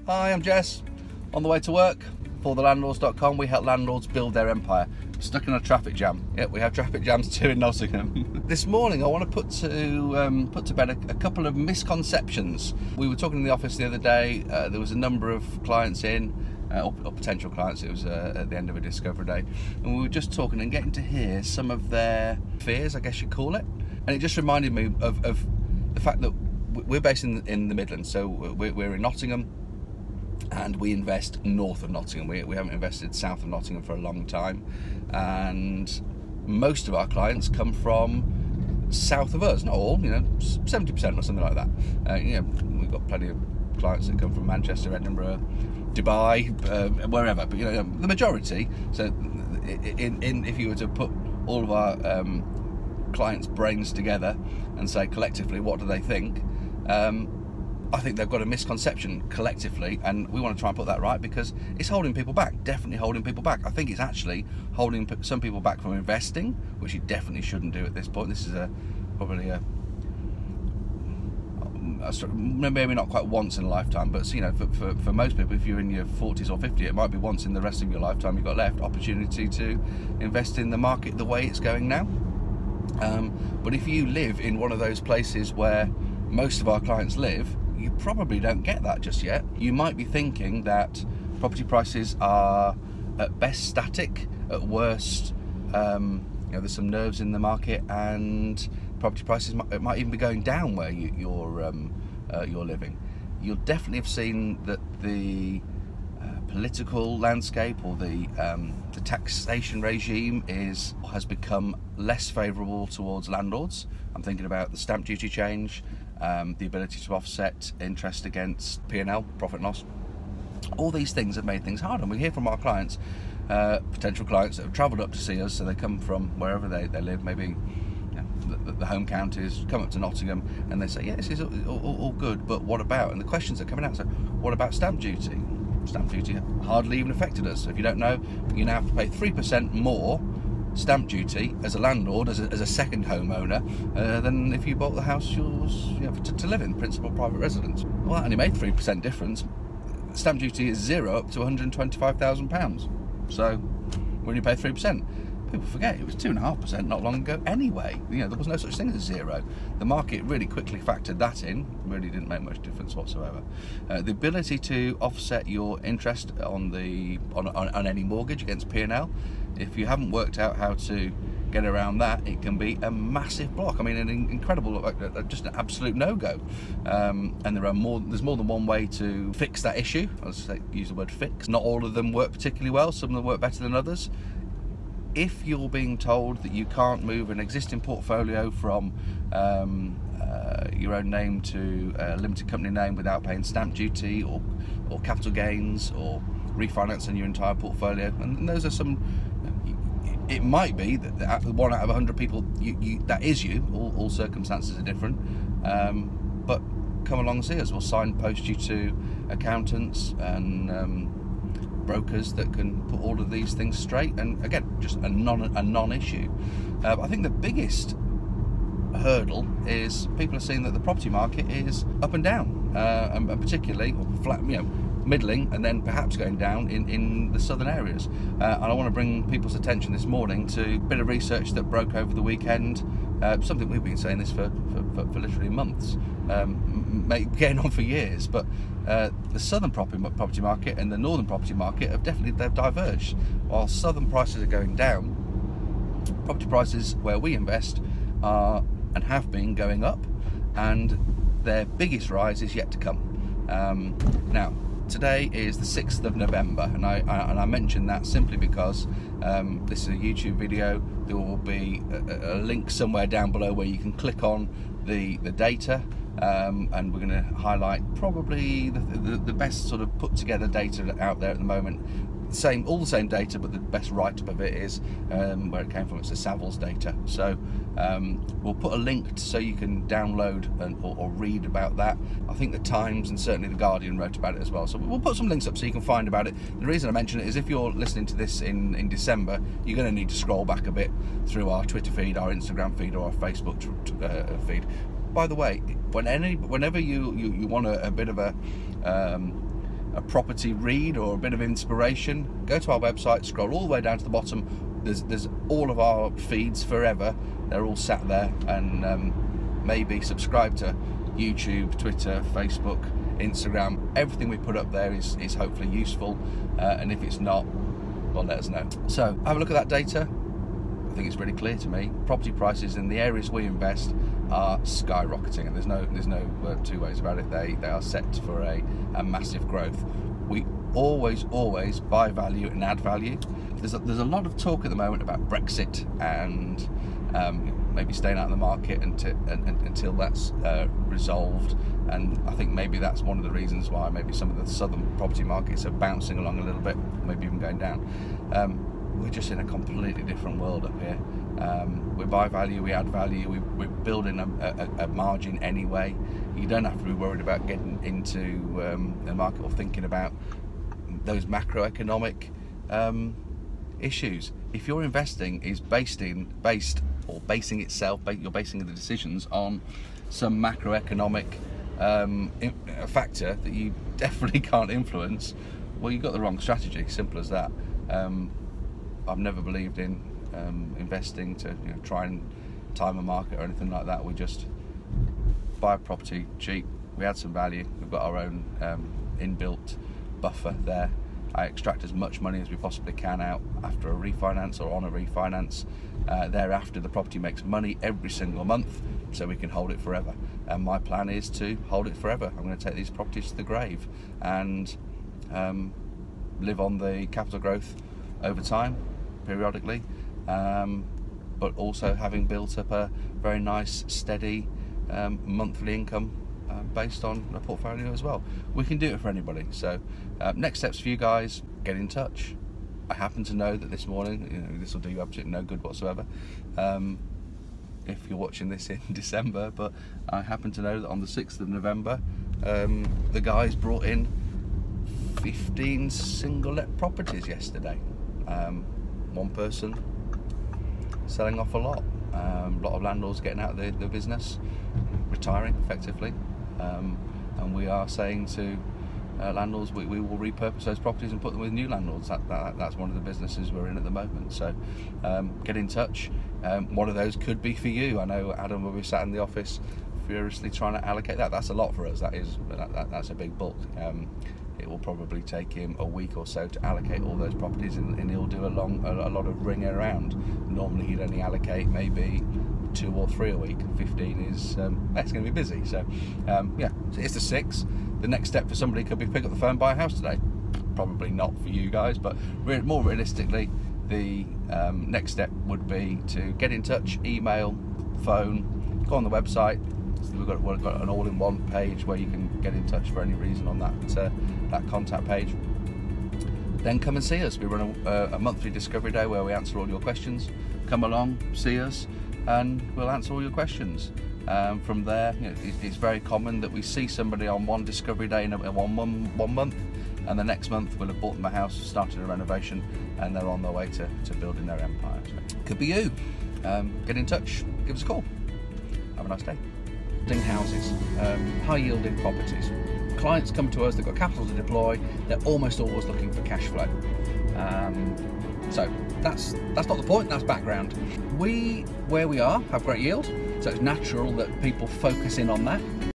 Hi, I'm Jess. On the way to work for thelandlords.com, we help landlords build their empire. Stuck in a traffic jam. Yep, we have traffic jams too in Nottingham. This morning, I want to put to bed a couple of misconceptions. We were talking in the office the other day. There was a number of clients in, or potential clients. It was at the end of a discovery day, and we were just talking and getting to hear some of their fears, I guess you'd call it. And it just reminded me of the fact that we're based in the Midlands, so we're in Nottingham. And we invest north of Nottingham. We haven't invested south of Nottingham for a long time, and most of our clients come from south of us. Not all, 70% or something like that. We've got plenty of clients that come from Manchester, Edinburgh, Dubai, wherever. But the majority. So, if you were to put all of our clients' brains together and say collectively, what do they think? I think they've got a misconception collectively, and we want to try and put that right, because it's holding people back, definitely holding people back. I think it's actually holding some people back from investing, which you definitely shouldn't do at this point. This is probably maybe not quite once in a lifetime, but for most people, if you're in your 40s or 50, it might be once in the rest of your lifetime you've got left opportunity to invest in the market the way it's going now. But if you live in one of those places where most of our clients live, you probably don't get that just yet. You might be thinking that property prices are at best static, at worst there's some nerves in the market, and property prices might even be going down where you're living. You'll definitely have seen that the political landscape, or the taxation regime has become less favourable towards landlords. I'm thinking about the stamp duty change, the ability to offset interest against P&L, profit and loss. All these things have made things harder, and we hear from our clients, potential clients that have travelled up to see us, so they come from wherever they live, maybe the home counties, come up to Nottingham, and they say, yeah, this is all good, but what about? And the questions are coming out, so what about stamp duty? Stamp duty hardly even affected us. So if you don't know, you now have to pay 3% more stamp duty as a landlord, as a second homeowner, than if you bought the house yours to live in, principal private residence. Well, that only made 3% difference. Stamp duty is zero up to £125,000. So when you pay 3%, people forget it was 2.5% not long ago anyway. There was no such thing as zero. The market really quickly factored that in. Really didn't make much difference whatsoever. The ability to offset your interest on any mortgage against P&L, if you haven't worked out how to get around that, it can be a massive block. I mean, an incredible, just an absolute no-go. And there's more than one way to fix that issue. I'll use the word fix. Not all of them work particularly well. Some of them work better than others. If you're being told that you can't move an existing portfolio from your own name to a limited company name without paying stamp duty or capital gains, or refinancing your entire portfolio, and those are some, it might be that 1 out of 100 people, that is you. All circumstances are different, but come along and see us. We'll signpost you to accountants and brokers that can put all of these things straight, and again, just a non-issue. I think the biggest hurdle is people are seeing that the property market is up and down, and particularly flat, middling, and then perhaps going down in the southern areas. And I want to bring people's attention this morning to a bit of research that broke over the weekend. Something we've been saying this for literally months, getting on for years, but the southern property market and the northern property market they've diverged. While southern prices are going down, property prices where we invest are and have been going up, and their biggest rise is yet to come. Now, today is the 6th of November, and I mention that simply because this is a YouTube video. There will be a link somewhere down below where you can click on the data, and we're going to highlight probably the best sort of put together data out there at the moment. All the same data, but the best write-up of it is where it came from. It's the Savills data. So we'll put a link so you can download or read about that. I think the Times and certainly the Guardian wrote about it as well. So we'll put some links up so you can find about it. The reason I mention it is if you're listening to this in December, you're going to need to scroll back a bit through our Twitter feed, our Instagram feed, or our Facebook feed. By the way, whenever you want a bit of a a property read or a bit of inspiration, go to our website, scroll all the way down to the bottom. There's all of our feeds forever. They're all sat there, and maybe subscribe to YouTube, Twitter, Facebook, Instagram. Everything we put up there is hopefully useful, and if it's not, well, let us know. So have a look at that data. I think it's really clear to me. Property prices in the areas we invest are skyrocketing, and there's no two ways about it. They are set for a massive growth. We always buy value and add value. There's a lot of talk at the moment about Brexit and maybe staying out of the market until that's resolved, and I think maybe that's one of the reasons why maybe some of the southern property markets are bouncing along a little bit, maybe even going down. We're just in a completely different world up here. We buy value, we add value, we're building a margin anyway. You don't have to be worried about getting into the market or thinking about those macroeconomic issues. If your investing is basing the decisions on some macroeconomic factor that you definitely can't influence, well, you've got the wrong strategy. Simple as that. I've never believed in investing to try and time a market or anything like that. We just buy a property cheap, we add some value, we've got our own inbuilt buffer there. I extract as much money as we possibly can out after a refinance or on a refinance. Thereafter, the property makes money every single month, so we can hold it forever. And my plan is to hold it forever. I'm going to take these properties to the grave and live on the capital growth over time, periodically, but also having built up a very nice, steady monthly income based on a portfolio as well. We can do it for anybody. So next steps for you guys, get in touch. I happen to know that this morning, this will do you absolutely no good whatsoever if you're watching this in December, but I happen to know that on the 6th of November the guys brought in 15 single let properties yesterday. One person selling off a lot of landlords getting out of the business, retiring effectively, and we are saying to landlords we will repurpose those properties and put them with new landlords. That's one of the businesses we're in at the moment. So get in touch. One of those could be for you. I know Adam will be sat in the office furiously trying to allocate that. That's a lot for us. That's a big bulk. It will probably take him a week or so to allocate all those properties, and he'll do a lot of ringing around. Normally he'd only allocate maybe 2 or 3 a week. 15 is it's going to be busy. So yeah, so it's the 6th. The next step for somebody could be pick up the phone, buy a house today. Probably not for you guys, but more realistically, the next step would be to get in touch, email, phone, go on the website. We've got an all-in-one page where you can get in touch for any reason on that contact page. Then come and see us. We run a monthly discovery day where we answer all your questions. Come along, see us, and we'll answer all your questions. From there, it's very common that we see somebody on one discovery day in one month, and the next month we'll have bought them a house, started a renovation, and they're on their way to building their empire. So, could be you. Get in touch, give us a call. Have a nice day. Houses, high yielding properties. Clients come to us, they've got capital to deploy, they're almost always looking for cash flow. So that's not the point, that's background. Where we are, have great yield, so it's natural that people focus in on that.